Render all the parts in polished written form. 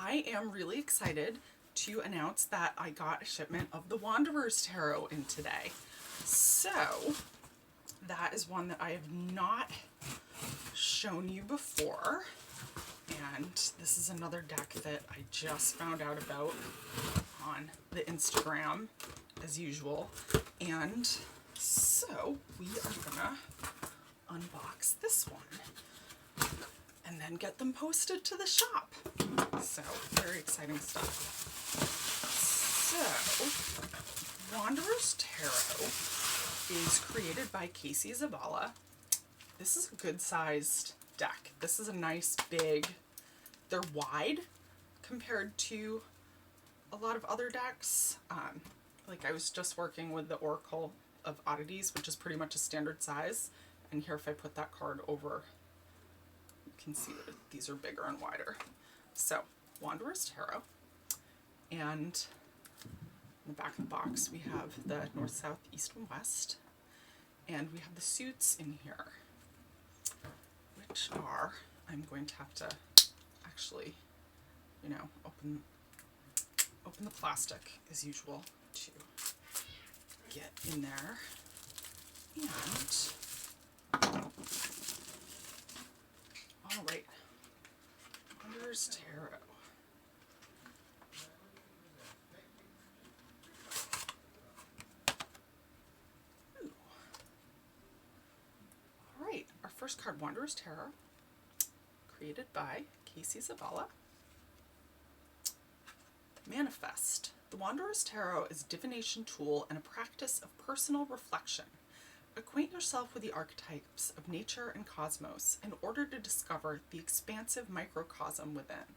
I am really excited to announce that I got a shipment of the Wanderer's Tarot in today. So that is one that I have not shown you before. And this is another deck that I just found out about on the Instagram as usual. And so we are gonna unbox this one and then get them posted to the shop. So very exciting stuff. So Wanderer's Tarot is created by Casey Zavala. This is a good sized deck. This is a nice big, they're wide compared to a lot of other decks. Like I was just working with the Oracle of Oddities, which is pretty much a standard size. And here if I put that card over, you can see that these are bigger and wider. So Wanderer's Tarot. And in the back of the box we have the north, south, east, and west. And we have the suits in here, which are, I'm going to have to actually, you know, open the plastic as usual to get in there. And all right, Wanderer's Tarot. Ooh. All right, our first card, Wanderer's Tarot, created by Casey Zavala. Manifest. The Wanderer's Tarot is a divination tool and a practice of personal reflection. Acquaint yourself with the archetypes of nature and cosmos in order to discover the expansive microcosm within.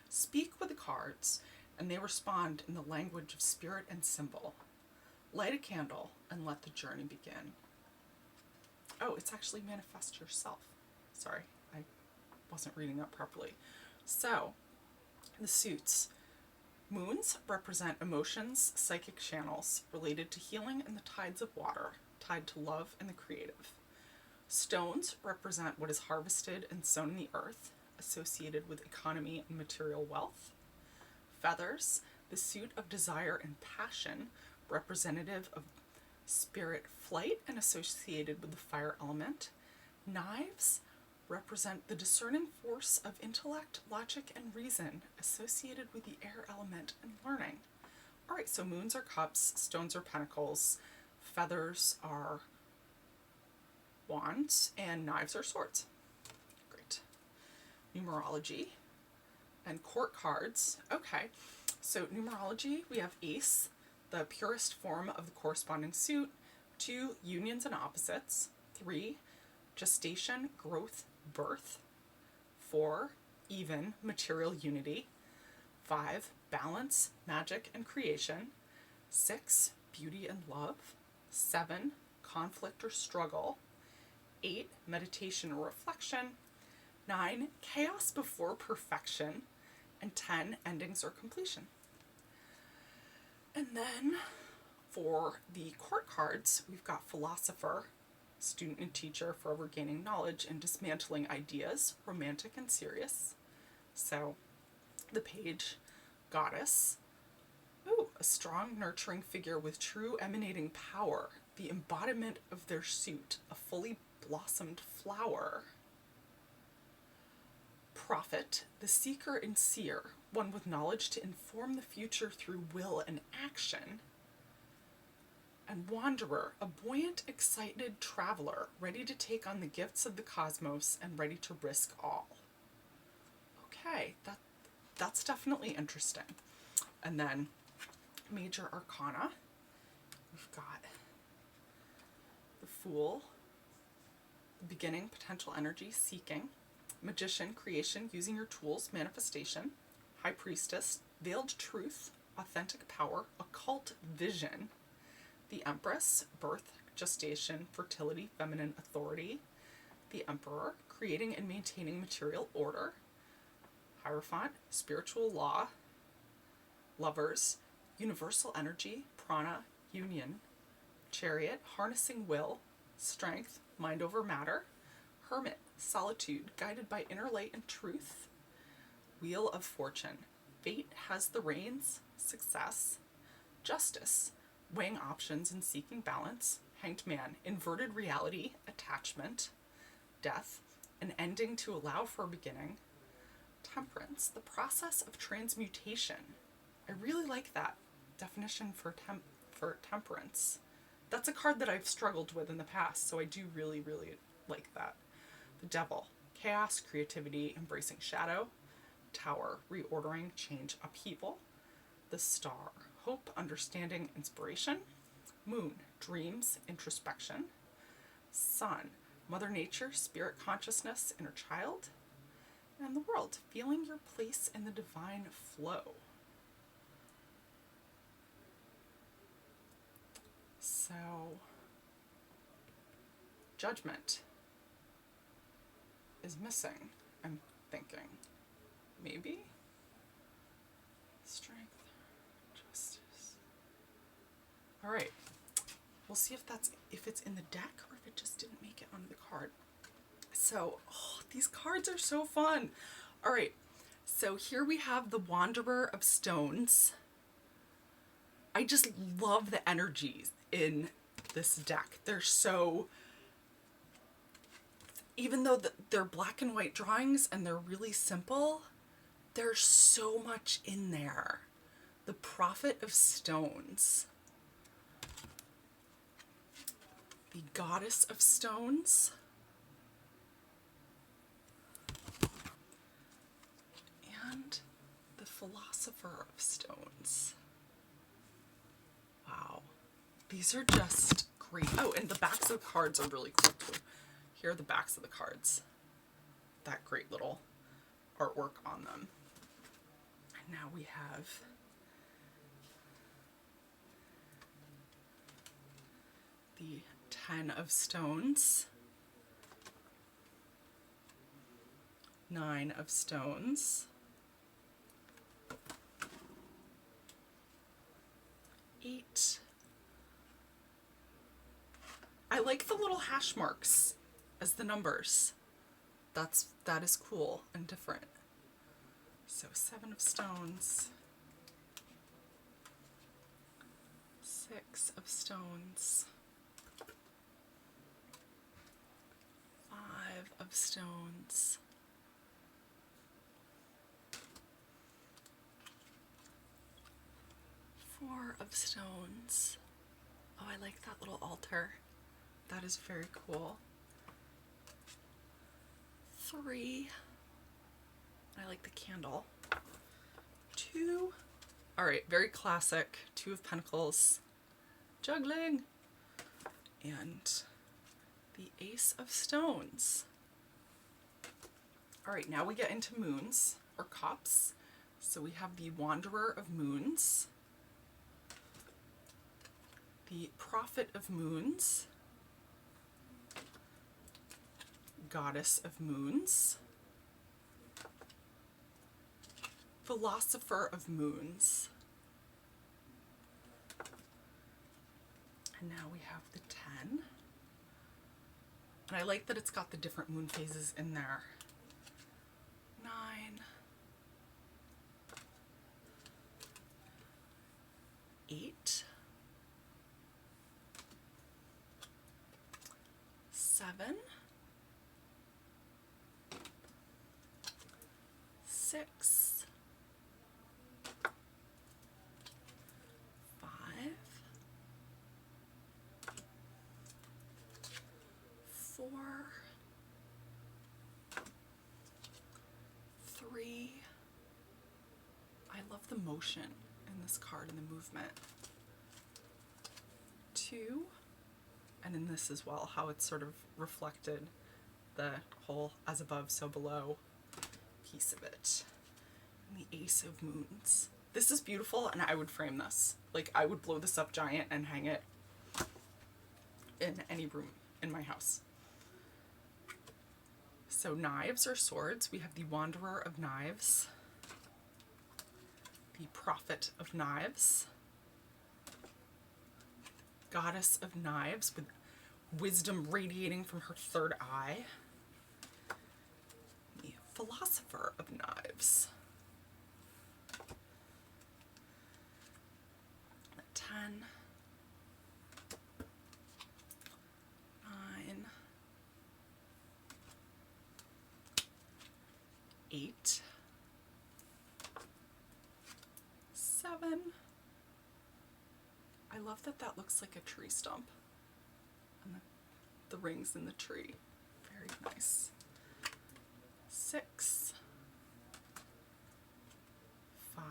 Speak with the cards, and they respond in the language of spirit and symbol. Light a candle and let the journey begin. Oh, it's actually manifest yourself. Sorry, I wasn't reading that properly. So, the suits. Moons represent emotions, psychic channels related to healing and the tides of water, tied to love and the creative. Stones represent what is harvested and sown in the earth, associated with economy and material wealth. Feathers, the suit of desire and passion, representative of spirit flight and associated with the fire element. Knives represent the discerning force of intellect, logic, and reason, associated with the air element and learning. All right, so moons are cups, stones are pentacles, feathers are wands, and knives are swords. Great. Numerology and court cards. Okay, so numerology, we have ace, the purest form of the corresponding suit. 2, unions and opposites. 3, gestation, growth, birth. 4, even, material unity. 5, balance, magic, and creation. 6, beauty and love. 7, conflict or struggle. 8, meditation or reflection. 9, chaos before perfection. And 10, endings or completion. And then for the court cards, we've got philosopher, student and teacher, forever gaining knowledge and dismantling ideas, romantic and serious. So the page, goddess. Ooh, a strong, nurturing figure with true emanating power, the embodiment of their suit, a fully blossomed flower. Prophet, the seeker and seer, one with knowledge to inform the future through will and action. And wanderer, a buoyant, excited traveler, ready to take on the gifts of the cosmos and ready to risk all. Okay, that's definitely interesting. And then major arcana, we've got the Fool, the beginning, potential energy, seeking. Magician, creation, using your tools, manifestation. High priestess, veiled truth, authentic power, occult vision. The Empress, birth, gestation, fertility, feminine authority. The Emperor, creating and maintaining material order. Hierophant, spiritual law. Lovers, universal energy, prana, union. Chariot, harnessing will, strength, mind over matter. Hermit, solitude, guided by inner light and truth. Wheel of Fortune, Fate has the reins, success. Justice, weighing options and seeking balance. Hanged Man, inverted reality, attachment. Death, an ending to allow for a beginning. Temperance, the process of transmutation. I really like that definition for temperance. That's a card that I've struggled with in the past, so I do really, really like that. The Devil, chaos, creativity, embracing shadow. Tower, reordering, change, upheaval. The Star, hope, understanding, inspiration. Moon, dreams, introspection. Sun, Mother Nature, spirit consciousness, inner child. And the World, feeling your place in the divine flow. So, Judgment is missing, I'm thinking. Maybe? Strength, justice. All right. We'll see if it's in the deck or if it just didn't make it onto the card. So, these cards are so fun. All right. So here we have the Wanderer of Stones. I just love the energies in this deck. They're so, even though they're black and white drawings and they're really simple, there's so much in there. The Prophet of Stones. The Goddess of Stones. And the Philosopher of Stones. Wow. These are just great. Oh, and the backs of the cards are really cool too. Here are the backs of the cards. That great little artwork on them. And now we have the 10 of Stones, 9 of Stones, 8. I like the little hash marks as the numbers. That is cool and different. So 7 of Stones, 6 of Stones, 5 of Stones, 4 of Stones. Oh, I like that little altar. That is very cool. 3. I like the candle. 2. All right, very classic. 2 of Pentacles. Juggling. And the Ace of Stones. All right, now we get into moons or cups. So we have the Wanderer of Moons, the Prophet of Moons, Goddess of Moons, Philosopher of Moons, and now we have the 10. And I like that it's got the different moon phases in there. 9, 8, 7, 6, 5, 4, 3. I love the motion in this card and the movement. 2, and in this as well, how it's sort of reflected the whole as above, so below piece of it. And the Ace of Moons. This is beautiful, and I would frame this. Like, I would blow this up giant and hang it in any room in my house. So knives or swords, we have the Wanderer of Knives, the Prophet of Knives, Goddess of Knives with wisdom radiating from her third eye, the Philosopher of Knives, 10, 9, 8, 7. I love that that looks like a tree stump and the rings in the tree. Very nice. 6, 5,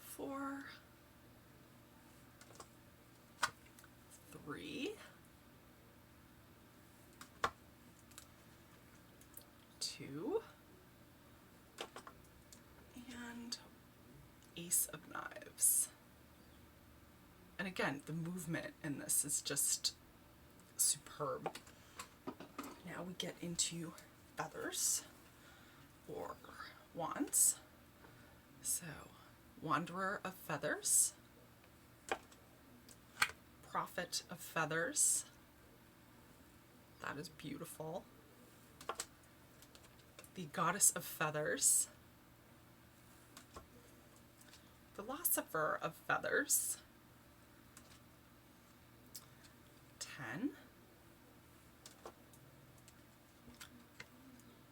4, 3, 2, and Ace of Knives. And again, the movement in this is just superb. Now we get into feathers or wands. So, Wanderer of Feathers, Prophet of Feathers. That is beautiful. The Goddess of Feathers, Philosopher of Feathers, 10,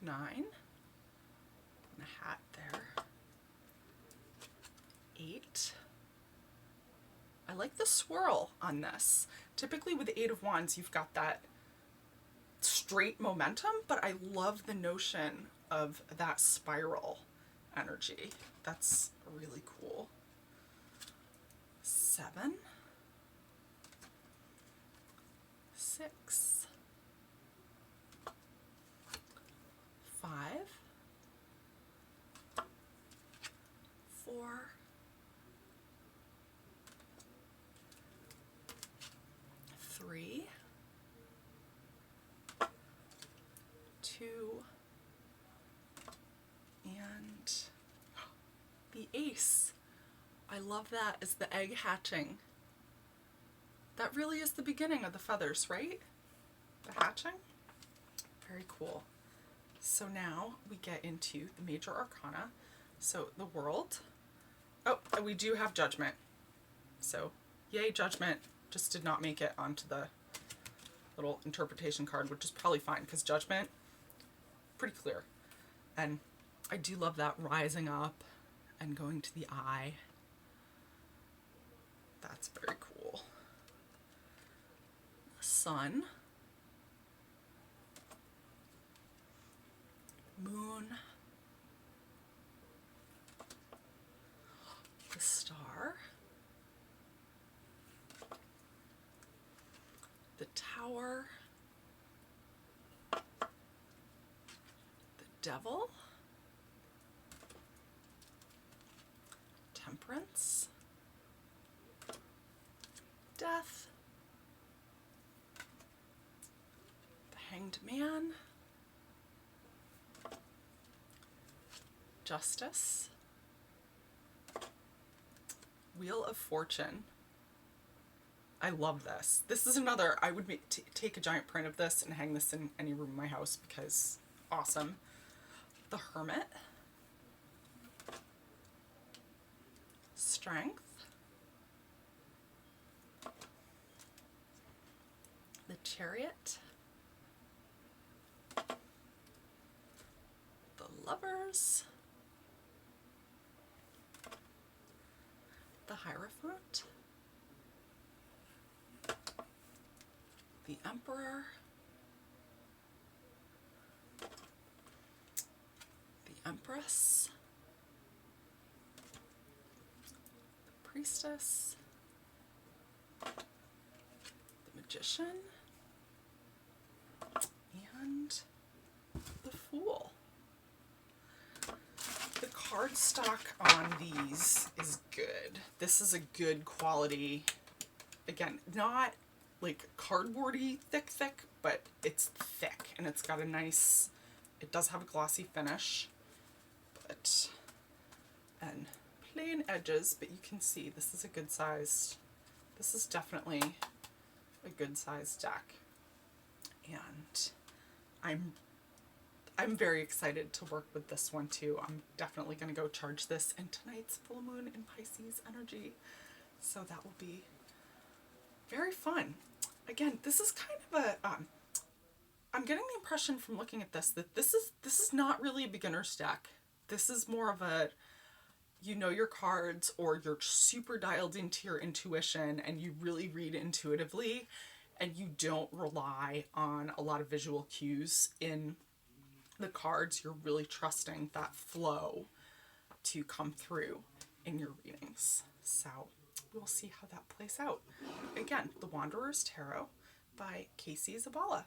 9, and a hat there, 8. I like the swirl on this. Typically with the 8 of Wands, you've got that straight momentum, but I love the notion of that spiral energy. That's really cool. 7, 6, 5, 4, 3, 2, and the ace. I love that as the egg hatching. That really is the beginning of the feathers, right? The hatching. Very cool. So now we get into the major arcana. So the World. Oh, and we do have Judgment. So yay, Judgment. Just did not make it onto the little interpretation card, which is probably fine because Judgment, pretty clear. And I do love that rising up and going to the eye. That's very cool. Sun, moon, the star, the tower, the devil, temperance, death, the hanged man, justice, wheel of fortune. I love this. This is another, I would take a giant print of this and hang this in any room in my house because awesome. The hermit, strength, the chariot, the lovers, the hierophant, the emperor, the empress, the priestess, the magician, and the fool. The cardstock on these is good. This is a good quality. Again, not like cardboardy thick, but it's thick and it's got a nice, it does have a glossy finish, but, and plain edges, but you can see this is a good sized, this is definitely a good sized deck. And I'm very excited to work with this one too. I'm definitely going to go charge this in tonight's full moon in Pisces energy. So that will be very fun. Again, this is kind of a, I'm getting the impression from looking at this that this is not really a beginner's deck. This is more of a, you know your cards, or you're super dialed into your intuition and you really read intuitively and you don't rely on a lot of visual cues in the cards. You're really trusting that flow to come through in your readings. So we'll see how that plays out. Again, The Wanderer's Tarot by Casey Zabala.